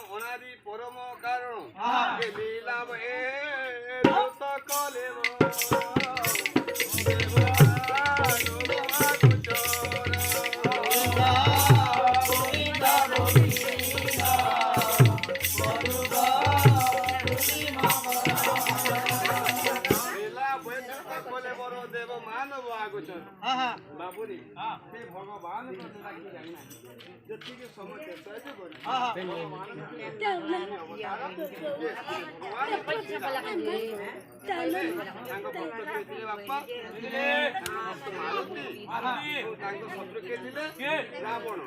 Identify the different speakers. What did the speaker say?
Speaker 1: অনাদি পরম কারণ যে লীলাম এ সকলে দেব মানব আগুচন বাবুরি ସେ ଭଗବାନ ଯେତିକି ସମୟ ତାଙ୍କ ଭକ୍ତ କିଏ ଥିଲେ ବାପା ତାଙ୍କ ଶତ୍ରୁ କିଏ ଥିଲେ ରାବଣ